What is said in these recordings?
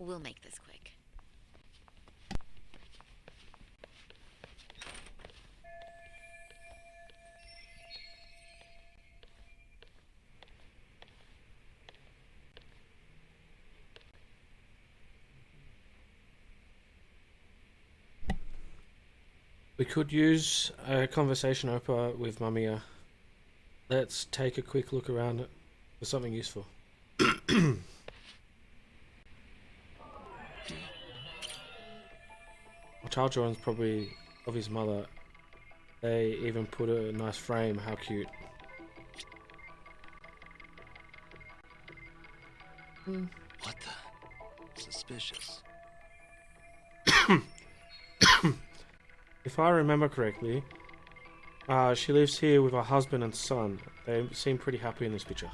We'll make this quick. We could use a conversation opener with Mamiya. Let's take a quick look around it for something useful. Child drawing's probably of his mother. They even put a nice frame. How cute. What the? Suspicious. If I remember correctly, she lives here with her husband and son. They seem pretty happy in this picture.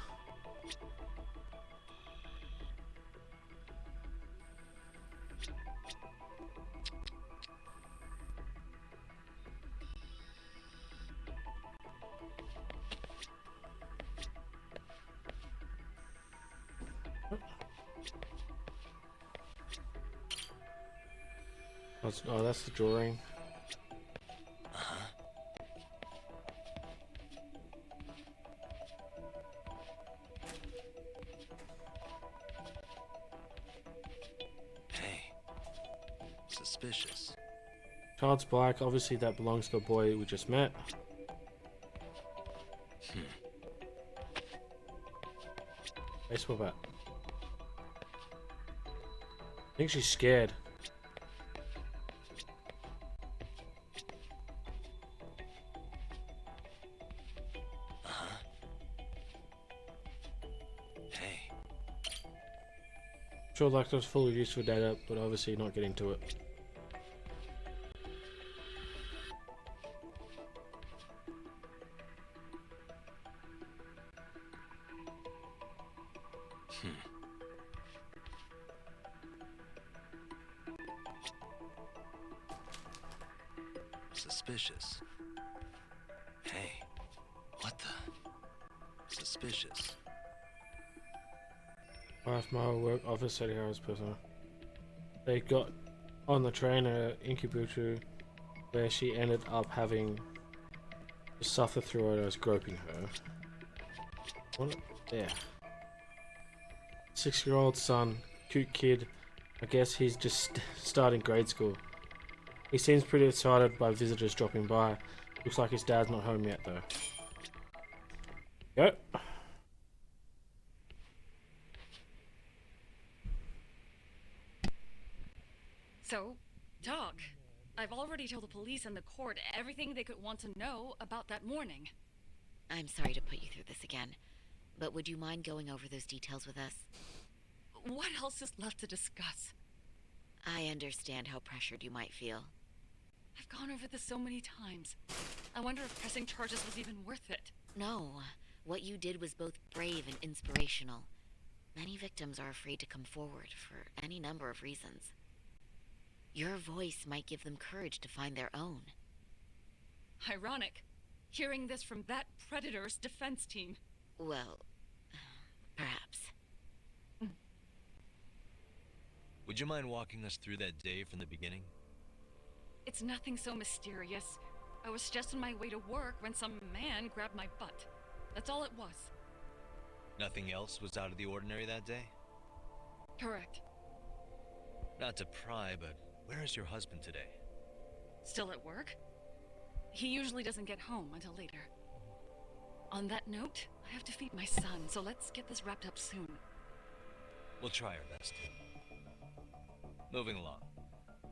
Oh, that's the drawing. Hey. Suspicious. Child's black. Obviously, that belongs to the boy we just met. Baseball bat. I think she's scared. Hey. Sure, like that's full of useful data, but obviously not getting to it. Suspicious. Hey. What the? Suspicious. 5-mile work office 30 hours person. They got on the train at Inkubutu, where she ended up having to suffer through it as groping her. What? Yeah. 6-year-old son, cute kid. I guess he's just starting grade school. He seems pretty excited by visitors dropping by. Looks like his dad's not home yet though. Yep. So, Dog, I've already told the police and the court everything they could want to know about that morning. I'm sorry to put you through this again, but would you mind going over those details with us? What else is left to discuss? I understand how pressured you might feel. I've gone over this so many times. I wonder if pressing charges was even worth it. No, what you did was both brave and inspirational. Many victims are afraid to come forward for any number of reasons. Your voice might give them courage to find their own. Ironic, hearing this from that predator's defense team. Well, perhaps. Would you mind walking us through that day from the beginning? It's nothing so mysterious. I was just on my way to work when some man grabbed my butt. That's all it was. Nothing else was out of the ordinary that day? Correct. Not to pry, but where is your husband today? Still at work? He usually doesn't get home until later. On that note, I have to feed my son, so let's get this wrapped up soon. We'll try our best. Moving along.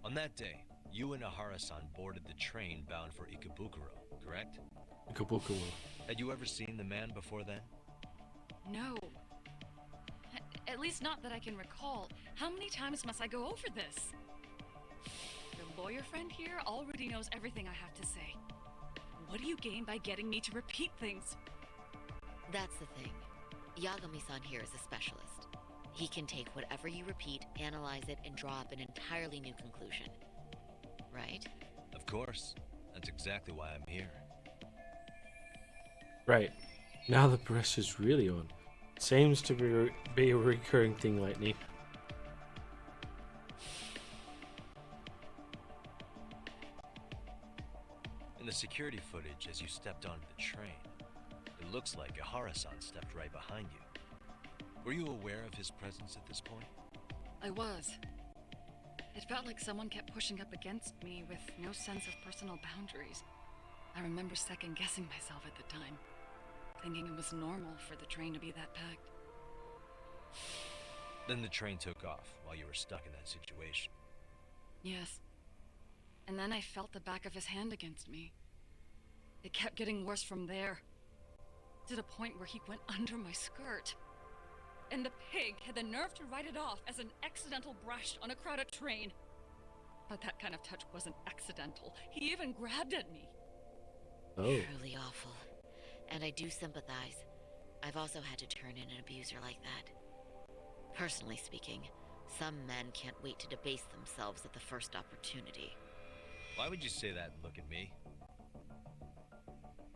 On that day, you and Ahara-san boarded the train bound for Ikebukuro, correct? Ikebukuro. Had you ever seen the man before then? No. At least not that I can recall. How many times must I go over this? Your lawyer friend here already knows everything I have to say. What do you gain by getting me to repeat things? That's the thing. Yagami-san here is a specialist. He can take whatever you repeat, analyze it, and draw up an entirely new conclusion. Right? Of course. That's exactly why I'm here. Right. Now the press is really on. Seems to be a recurring thing lately. the security footage as you stepped onto the train, it looks like Ahara-san stepped right behind you. Were you aware of his presence at this point? I was. It felt like someone kept pushing up against me with no sense of personal boundaries. I remember second-guessing myself at the time, thinking it was normal for the train to be that packed. Then the train took off while you were stuck in that situation. Yes. And then I felt the back of his hand against me. It kept getting worse from there, to the point where he went under my skirt. And the pig had the nerve to write it off as an accidental brush on a crowded train. But that kind of touch wasn't accidental. He even grabbed at me. Oh. Truly awful. And I do sympathize. I've also had to turn in an abuser like that. Personally speaking, some men can't wait to debase themselves at the first opportunity. Why would you say that and look at me?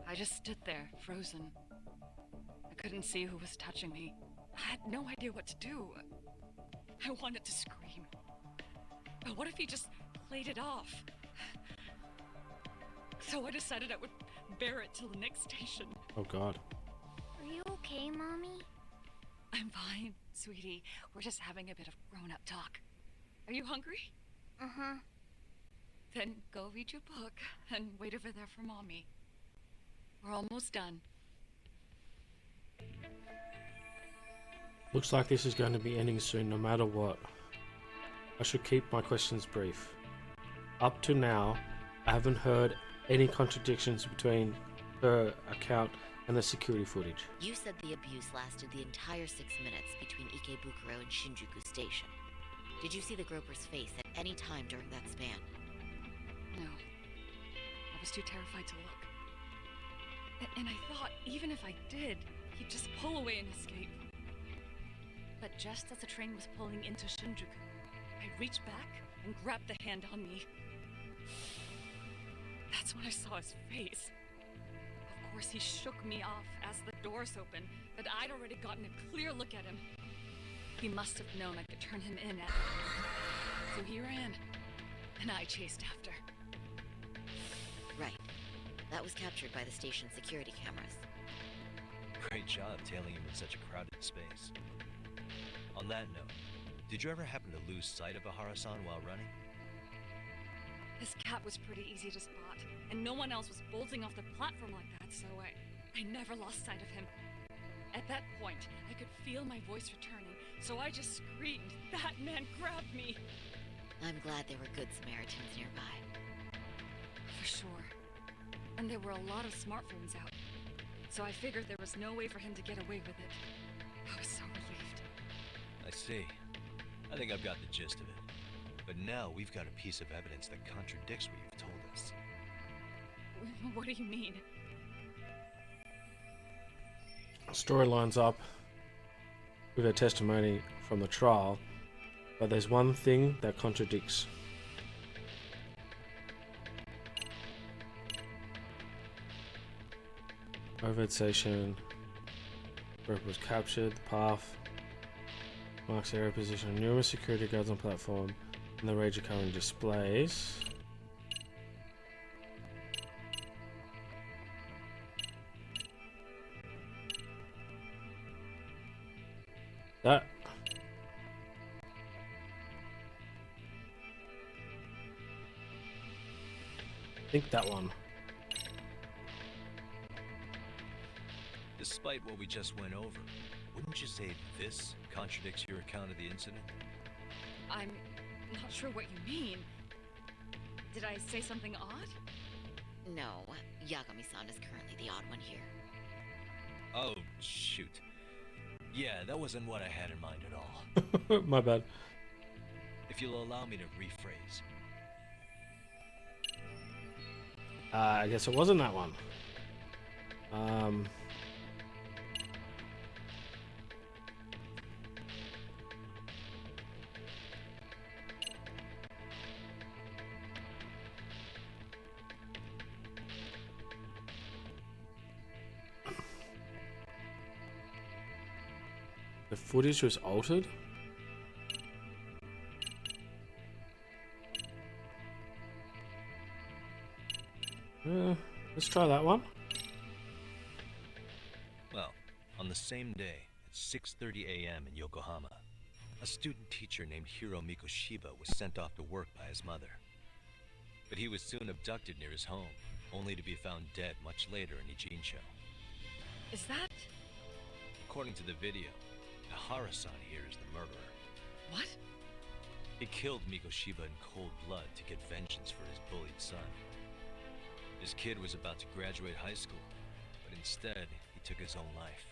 I just stood there, frozen. I couldn't see who was touching me. I had no idea what to do. I wanted to scream. But what if he just played it off? So I decided I would bear it till the next station. Oh God. Are you okay, Mommy? I'm fine, sweetie. We're just having a bit of grown-up talk. Are you hungry? Uh-huh. Then go read your book and wait over there for Mommy. We're almost done. Looks like this is going to be ending soon, no matter what. I should keep my questions brief. Up to now, I haven't heard any contradictions between her account and the security footage. You said the abuse lasted the entire 6 minutes between Ikebukuro and Shinjuku Station. Did you see the groper's face at any time during that span? No. I was too terrified to look. And I thought, even if I did, he'd just pull away and escape. But just as the train was pulling into Shinjuku, I reached back and grabbed the hand on me. That's when I saw his face. Of course, he shook me off as the doors opened, but I'd already gotten a clear look at him. He must have known I could turn him in at it. So he ran, and I chased after. Right. That was captured by the station's security cameras. Great job tailing him in such a crowded space. On that note, did you ever happen to lose sight of Ahara-san while running? His cap was pretty easy to spot, and no one else was bolting off the platform like that, so I never lost sight of him. At that point, I could feel my voice returning, so I just screamed, "That man grabbed me!" I'm glad there were good Samaritans nearby. For sure. And there were a lot of smartphones out, so I figured there was no way for him to get away with it. I was so relieved. I see. I think I've got the gist of it. But now we've got a piece of evidence that contradicts what you've told us. What do you mean? Story lines up with a testimony from the trial, but there's one thing that contradicts. Overhead station, group was captured, the path marks area position, numerous security guards on platform, and the rage occurring displays. That I think that one. Despite what we just went over, wouldn't you say this contradicts your account of the incident? I'm not sure what you mean. Did I say something odd? No, Yagami-san is currently the odd one here. Oh, shoot. Yeah, that wasn't what I had in mind at all. My bad. If you'll allow me to rephrase. I guess it wasn't that one. The footage was altered? Let's try that one. Well, on the same day, at 6:30 a.m. in Yokohama, a student teacher named Hiro Mikoshiba was sent off to work by his mother. But he was soon abducted near his home, only to be found dead much later in Ijincho. Is that... According to the video, Ihara-san here is the murderer. what? He killed Mikoshiba in cold blood to get vengeance for his bullied son. His kid was about to graduate high school, but instead, he took his own life.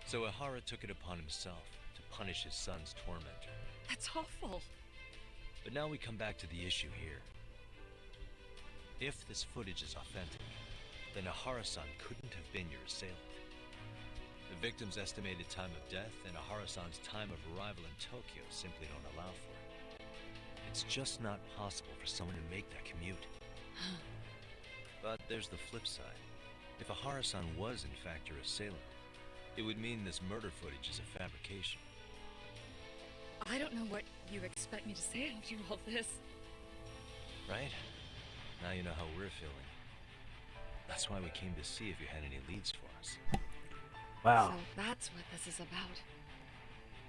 So Ihara took it upon himself to punish his son's tormentor. That's awful. But now we come back to the issue here. If this footage is authentic, then Ihara-san couldn't have been your assailant. The victim's estimated time of death and Ihara-san's time of arrival in Tokyo simply don't allow for it. It's just not possible for someone to make that commute. But there's the flip side. If Ihara-san was in fact your assailant, it would mean this murder footage is a fabrication. I don't know what you expect me to say after all this. Right? Now you know how we're feeling. That's why we came to see if you had any leads for us. Wow. So that's what this is about.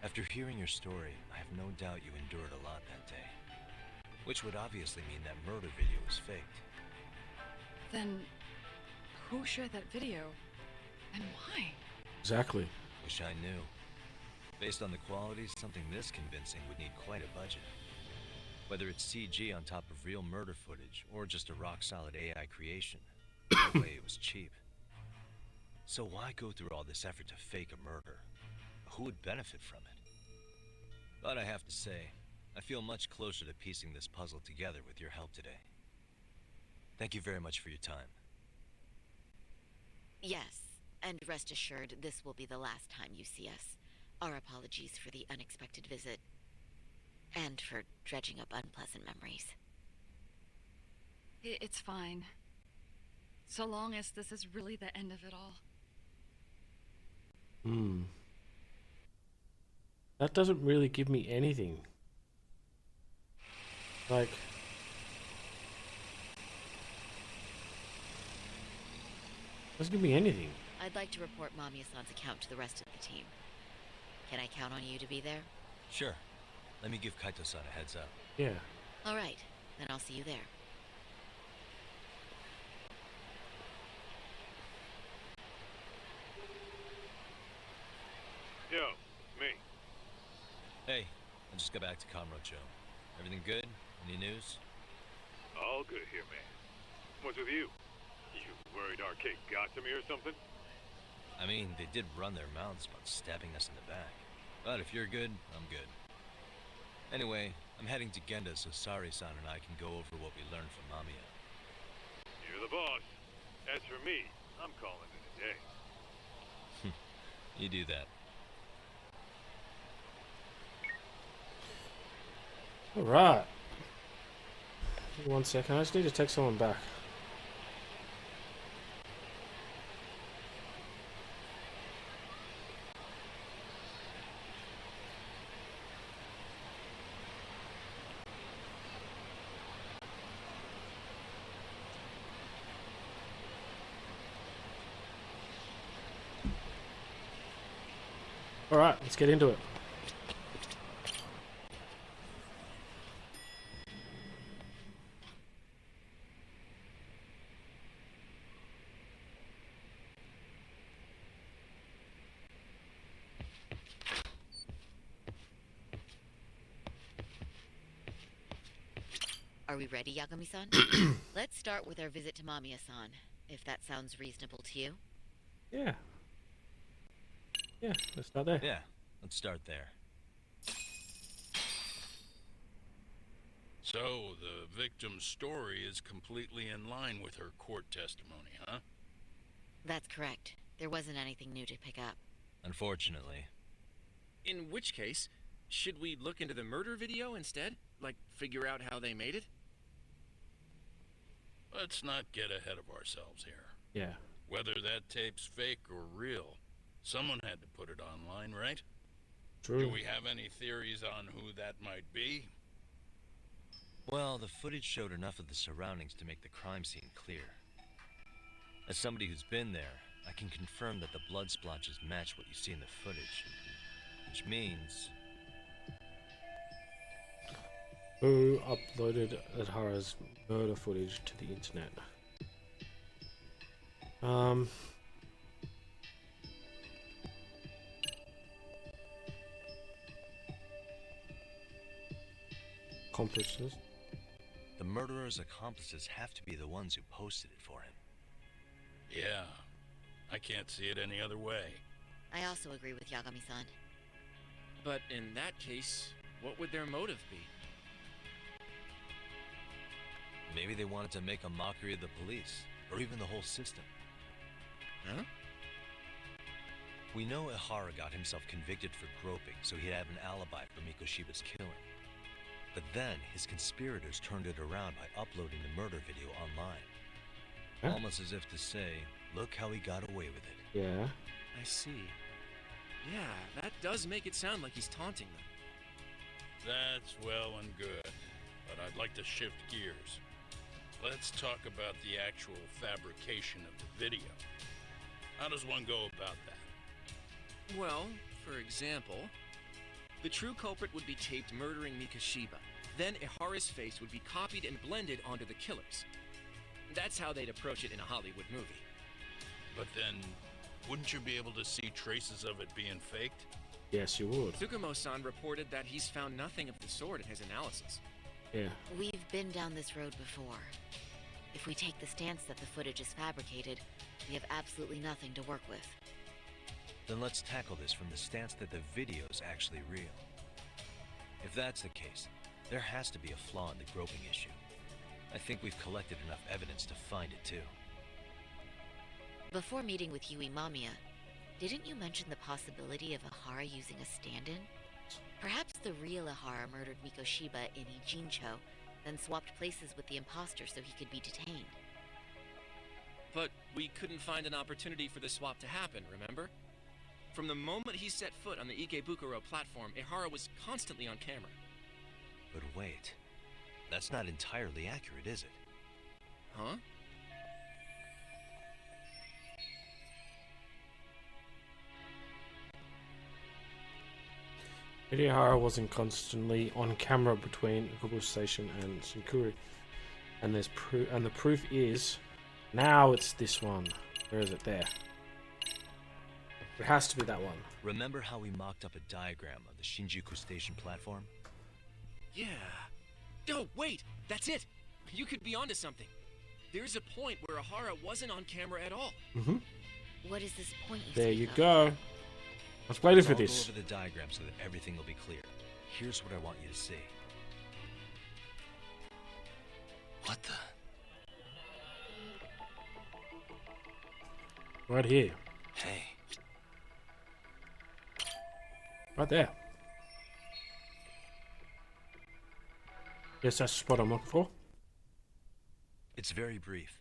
After hearing your story, I have no doubt you endured a lot that day. Which would obviously mean that murder video was faked. Then, who shared that video? And why? Exactly. Wish I knew. Based on the quality, something this convincing would need quite a budget. Whether it's CG on top of real murder footage, or just a rock-solid AI creation, no way it was cheap. So why go through all this effort to fake a murder? Who would benefit from it? But I have to say, I feel much closer to piecing this puzzle together with your help today. Thank you very much for your time. Yes, and rest assured this will be the last time you see us. Our apologies for the unexpected visit, and for dredging up unpleasant memories. It's fine. So long as this is really the end of it all. That doesn't really give me anything. Like... doesn't give me anything. I'd like to report Mamiya-san's account to the rest of the team. Can I count on you to be there? Sure. Let me give Kaito-san a heads up. Yeah. All right, then I'll see you there. Yo, me. Hey, I just got back to Kamurocho. Everything good? Any news? All good here, man. What's with you? You worried Arcade got to me or something? I mean, they did run their mouths about stabbing us in the back. But if you're good, I'm good. Anyway, I'm heading to Genda so Sari-san and I can go over what we learned from Mamiya. You're the boss. As for me, I'm calling it a day. You do that. Alright. 1 second, I just need to text someone back. Alright, let's get into it. Are we ready, Yagami-san? Let's start with our visit to Mamiya-san, if that sounds reasonable to you. Yeah. Yeah, let's start there. Yeah, let's start there. So, the victim's story is completely in line with her court testimony, huh? That's correct. There wasn't anything new to pick up. Unfortunately. In which case, should we look into the murder video instead? Like, figure out how they made it? Let's not get ahead of ourselves here. Yeah. Whether that tape's fake or real, someone had to put it online, right? True. Do we have any theories on who that might be? Well, the footage showed enough of the surroundings to make the crime scene clear. As somebody who's been there, I can confirm that the blood splotches match what you see in the footage. Which means... Who uploaded Adhara's murder footage to the internet? Accomplices. the murderer's accomplices have to be the ones who posted it for him. Yeah, I can't see it any other way. I also agree with Yagami-san. But in that case, what would their motive be? Maybe they wanted to make a mockery of the police, or even the whole system. Huh? We know Ihara got himself convicted for groping, so he'd have an alibi for Mikoshiba's killing. But then, his conspirators turned it around by uploading the murder video online. Huh? Almost as if to say, look how he got away with it. Yeah. I see. Yeah, that does make it sound like he's taunting them. That's well and good, but I'd like to shift gears. Let's talk about the actual fabrication of the video. How does one go about that? Well, for example, the true culprit would be taped murdering Mikoshiba. Then Ihara's face would be copied and blended onto the killers. That's how they'd approach it in a Hollywood movie. But then, wouldn't you be able to see traces of it being faked? Yes, you would. Tsukumo-san reported that he's found nothing of the sort in his analysis. Yeah. We've been down this road before. If we take the stance that the footage is fabricated, we have absolutely nothing to work with. Then let's tackle this from the stance that the video's actually real. If that's the case, there has to be a flaw in the groping issue. I think we've collected enough evidence to find it too. Before meeting with Yui Mamiya, didn't you mention the possibility of Ihara using a stand-in? Perhaps the real Ihara murdered Mikoshiba in Ijincho, then swapped places with the imposter so he could be detained. But we couldn't find an opportunity for the swap to happen, remember? From the moment he set foot on the Ikebukuro platform, Ihara was constantly on camera. But wait, that's not entirely accurate, is it? Huh? Ihara wasn't constantly on camera between Ikubu Station and Shinkuru, and there's the proof is now it's this one. Where is it? There. It has to be that one. Remember how we mocked up a diagram of the Shinjuku Station platform? Yeah. Oh, wait! That's it! You could be onto something. There's a point where Ihara wasn't on camera at all. Mm-hmm. What is this point you There speak you of? go. I was waiting for I'll go this. over the diagram so that everything will be clear. Here's what I want you to see. What the? Right here. Hey. Right there. Yes, that's the spot I'm looking for. It's very brief,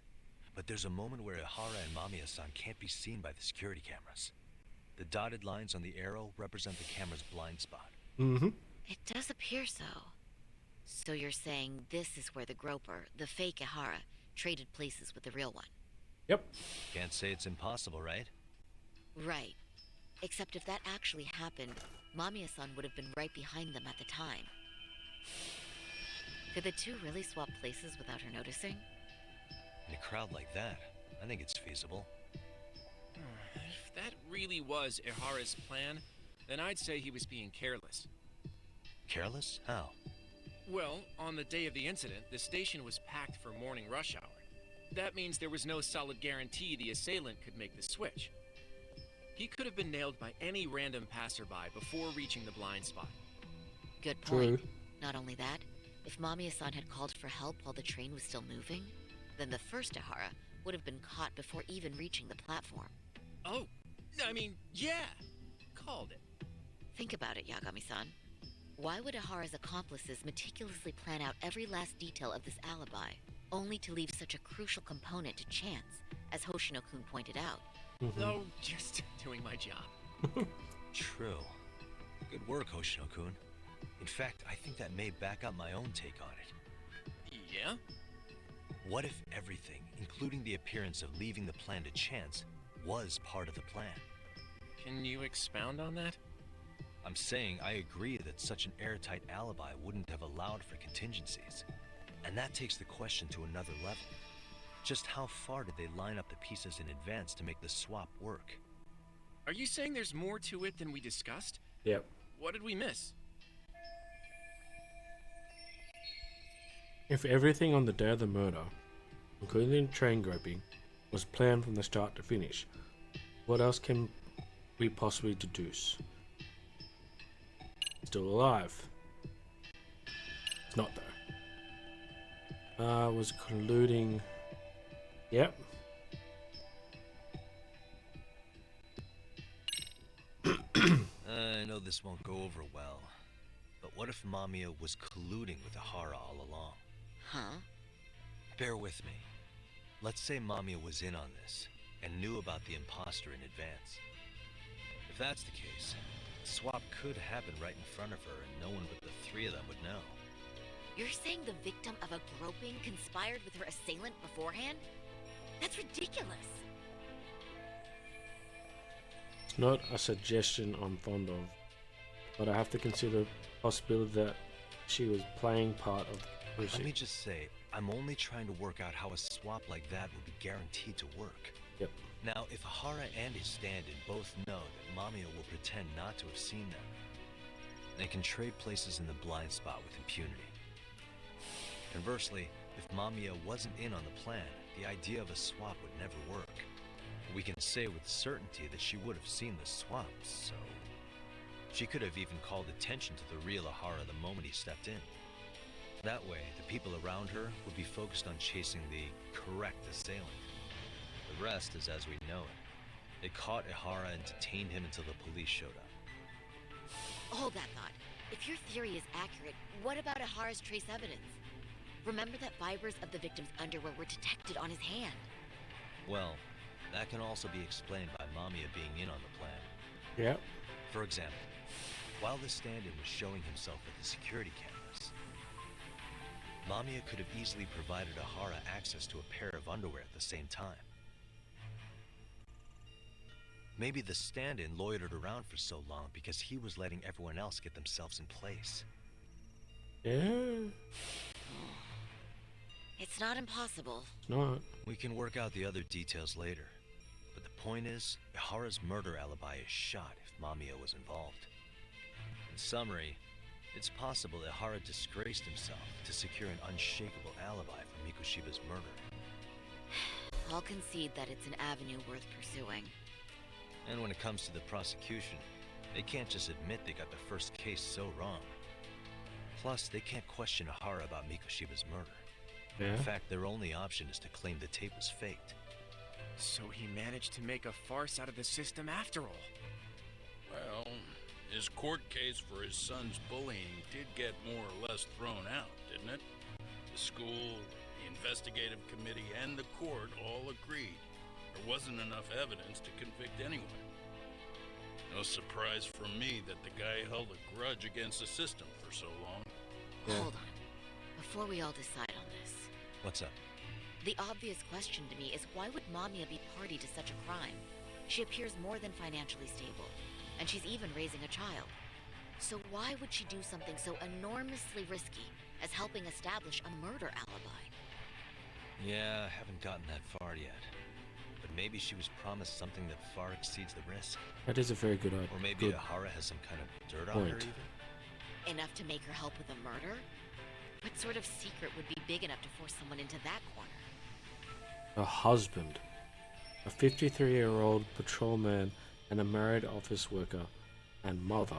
but there's a moment where Ihara and Mamiya-san can't be seen by the security cameras. The dotted lines on the arrow represent the camera's blind spot. Mm-hmm. It does appear so. So you're saying this is where the groper, the fake Ihara, traded places with the real one? Yep. Can't say it's impossible, right? Right. Except if that actually happened, Mamiya-san would have been right behind them at the time. Could the two really swap places without her noticing? In a crowd like that, I think it's feasible. If that really was Ihara's plan, then I'd say he was being careless. Careless? How? Well, on the day of the incident, the station was packed for morning rush hour. That means there was no solid guarantee the assailant could make the switch. He could have been nailed by any random passerby before reaching the blind spot. Good point. True. Not only that, if Mamiya-san had called for help while the train was still moving, then the first Ihara would have been caught before even reaching the platform. Oh, I mean, yeah! Called it. Think about it, Yagami-san. Why would Ihara's accomplices meticulously plan out every last detail of this alibi, only to leave such a crucial component to chance, as Hoshino-kun pointed out? Mm-hmm. Oh, just doing my job. True. Good work, Hoshino-kun. In fact, I think that may back up my own take on it. Yeah? What if everything, including the appearance of leaving the plan to chance, was part of the plan? Can you expound on that? I'm saying I agree that such an airtight alibi wouldn't have allowed for contingencies. And that takes the question to another level. Just how far did they line up the pieces in advance to make the swap work? Are you saying there's more to it than we discussed? Yep. What did we miss? If everything on the day of the murder, including train groping, was planned from the start to finish, what else can we possibly deduce? Still alive. It's not though. Was colluding. Yep. I know this won't go over well, but what if Mamiya was colluding with Ahara all along? Huh? Bear with me. Let's say Mamiya was in on this, and knew about the imposter in advance. If that's the case, the swap could happen right in front of her and no one but the three of them would know. You're saying the victim of a groping conspired with her assailant beforehand? That's ridiculous. It's not a suggestion I'm fond of, but I have to consider the possibility that she was playing part of the Let me conspiracy. just say, I'm only trying to work out how a swap like that would be guaranteed to work. Yep. Now, if Ahara and his stand-in both know that Mamiya will pretend not to have seen them, they can trade places in the blind spot with impunity. Conversely, if Mamiya wasn't in on the plan, the idea of a swap would never work. We can say with certainty that she would have seen the swap, so... She could have even called attention to the real Ahara the moment he stepped in. That way, the people around her would be focused on chasing the correct assailant. The rest is as we know it. They caught Ahara and detained him until the police showed up. Hold that thought. If your theory is accurate, what about Ahara's trace evidence? Remember that fibers of the victim's underwear were detected on his hand. Well, that can also be explained by Mamiya being in on the plan. Yep. For example, while the stand-in was showing himself at the security cameras, Mamiya could have easily provided Ahara access to a pair of underwear at the same time. Maybe the stand-in loitered around for so long because he was letting everyone else get themselves in place. Yeah. It's not impossible. It's not. We can work out the other details later. But the point is, Ihara's murder alibi is shot if Mamiya was involved. In summary, it's possible Ihara disgraced himself to secure an unshakable alibi for Mikushiba's murder. I'll concede that it's an avenue worth pursuing. And when it comes to the prosecution, they can't just admit they got the first case so wrong. Plus, they can't question Ahara about Mikushiba's murder. Yeah. In fact, their only option is to claim the tape was faked. So he managed to make a farce out of the system after all. Well, his court case for his son's bullying did get more or less thrown out, didn't it? The school, the investigative committee, and the court all agreed there wasn't enough evidence to convict anyone. No surprise for me that the guy held a grudge against the system for so long. Yeah. Hold on. Before we all decide on this, What's up? the obvious question to me is why would Mamiya be party to such a crime? She appears more than financially stable, and she's even raising a child. So why would she do something so enormously risky as helping establish a murder alibi? Yeah, I haven't gotten that far yet. But maybe she was promised something that far exceeds the risk. That is a very good idea. Or maybe Good. Ahara has some kind of dirt on her Point. even? Enough to make her help with a murder? What sort of secret would be big enough to force someone into that corner? A husband, a 53-year-old patrolman, and a married office worker, and mother.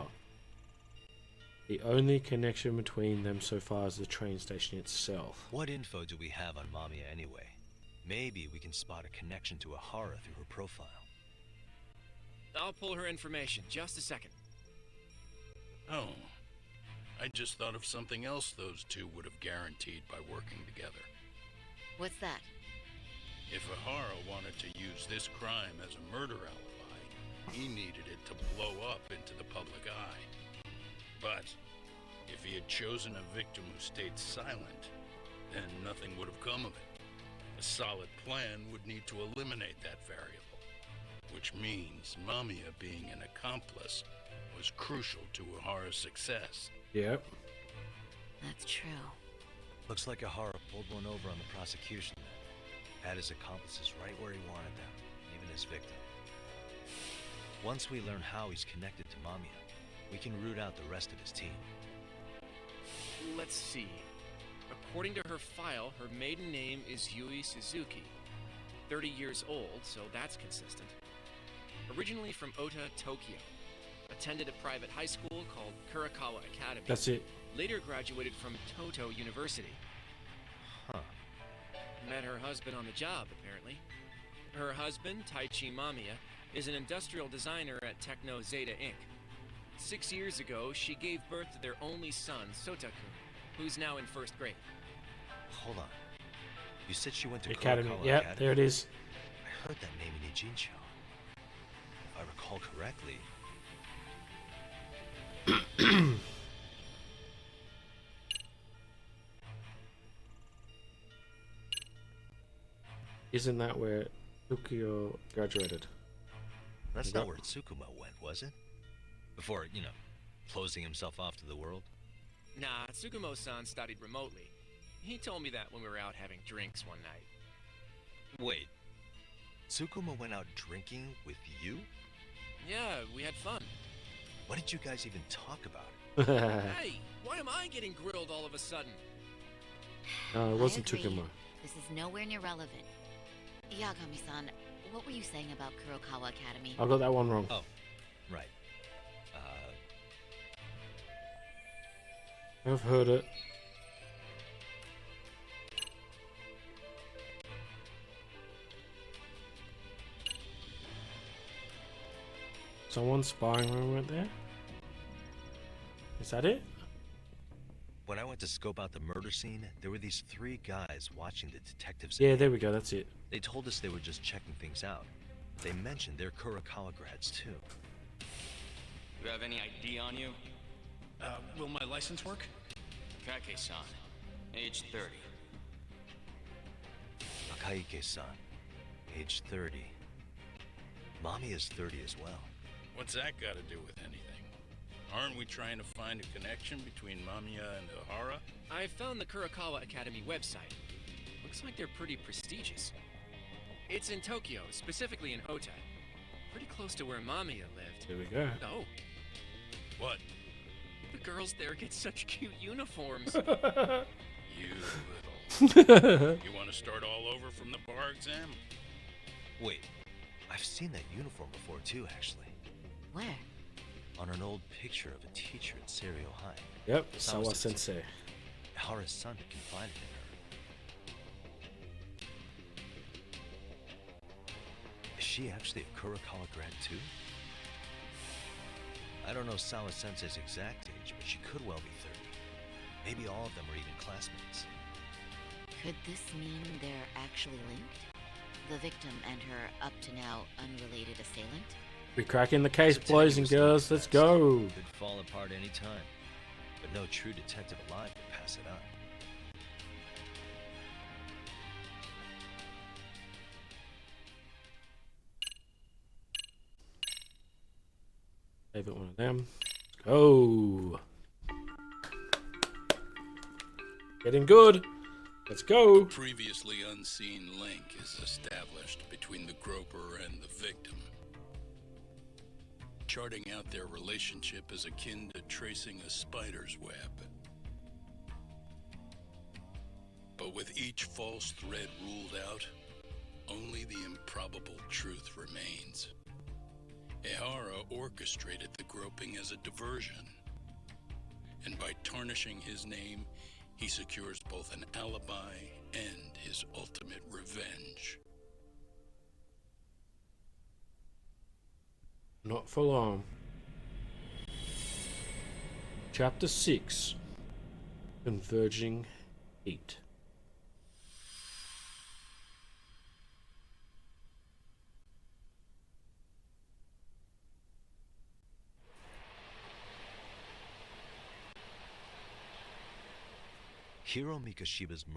The only connection between them so far is the train station itself. What info do we have on Mamiya anyway? Maybe we can spot a connection to Ahara through her profile. I'll pull her information. Just a second. Oh, I just thought of something else those two would have guaranteed by working together. What's that? If Ahara wanted to use this crime as a murder alibi, he needed it to blow up into the public eye. But if he had chosen a victim who stayed silent, then nothing would have come of it. A solid plan would need to eliminate that variable, which means Mamiya being an accomplice was crucial to Ohara's success. Yep. That's true. Looks like Ohara pulled one over on the prosecution then. Had his accomplices right where he wanted them, even his victim. Once we learn how he's connected to Mamiya, we can root out the rest of his team. Let's see. According to her file, her maiden name is Yui Suzuki. 30 years old, so that's consistent. Originally from Ota, Tokyo. Attended a private high school called Kurakawa Academy. That's it. Later graduated from Toto University. Huh. Met her husband on the job, apparently. Her husband, Taichi Mamiya, is an industrial designer at Techno Zeta Inc. 6 years ago, she gave birth to their only son, Sotaku, who's now in first grade. Hold on. You said she went to Academy. Kurakawa Yep, Academy? there it is. I heard that name in Ijincho. If I recall correctly, Isn't that where Tokyo graduated? that's Yep. not where Tsukuma went, was it? Before, closing himself off to the world? Nah, Tsukumo-san studied remotely. He told me that when we were out having drinks one night. Wait. Tsukuma went out drinking with you? Yeah, we had fun. What did you guys even talk about? Hey, why am I getting grilled all of a sudden? No, it wasn't I agree. Tukuma. This is nowhere near relevant. Yagami-san, what were you saying about Kurokawa Academy? I got that one wrong. Oh, right. I've heard it. Someone spying when we went there? Is that it? When I went to scope out the murder scene, there were these 3 guys watching the detectives. Yeah, there we go. That's it. They told us they were just checking things out. They mentioned they're Kurakawa grads too. You have any ID on you? Will my license work? Kake-san, age 30. Akaike-san, age 30. Mommy is 30 as well. What's that got to do with anything? Aren't we trying to find a connection between Mamiya and Ohara? I found the Kurakawa Academy website. Looks like they're pretty prestigious. It's in Tokyo, specifically in Ota. Pretty close to where Mamiya lived. Here we go. Oh, What? the girls there get such cute uniforms. You little... You want to start all over from the bar exam? Wait, I've seen that uniform before too, actually. Where? On an old picture of a teacher at Serio High. Yep, Sawa Sawa Sensei. Ohara's son had confided in her. Is she actually a Kurakawa grad too? I don't know Sawa Sensei's exact age, but she could well be 30. Maybe all of them are even classmates. Could this mean they're actually linked? The victim and her up to now unrelated assailant? We're cracking the case, As a tell boys you and was girls. Let's best. go. Could fall apart any time, but no true detective alive could pass it up. Favorite one of them. Let's go. Getting good. Let's go. Previously unseen link is established between the groper and the victim. Charting out their relationship is akin to tracing a spider's web. But with each false thread ruled out, only the improbable truth remains. Ehara orchestrated the groping as a diversion, and by tarnishing his name, he secures both an alibi and his ultimate revenge. Not for long. Chapter 6. Converging Heat. Hiro Mikashiba's murder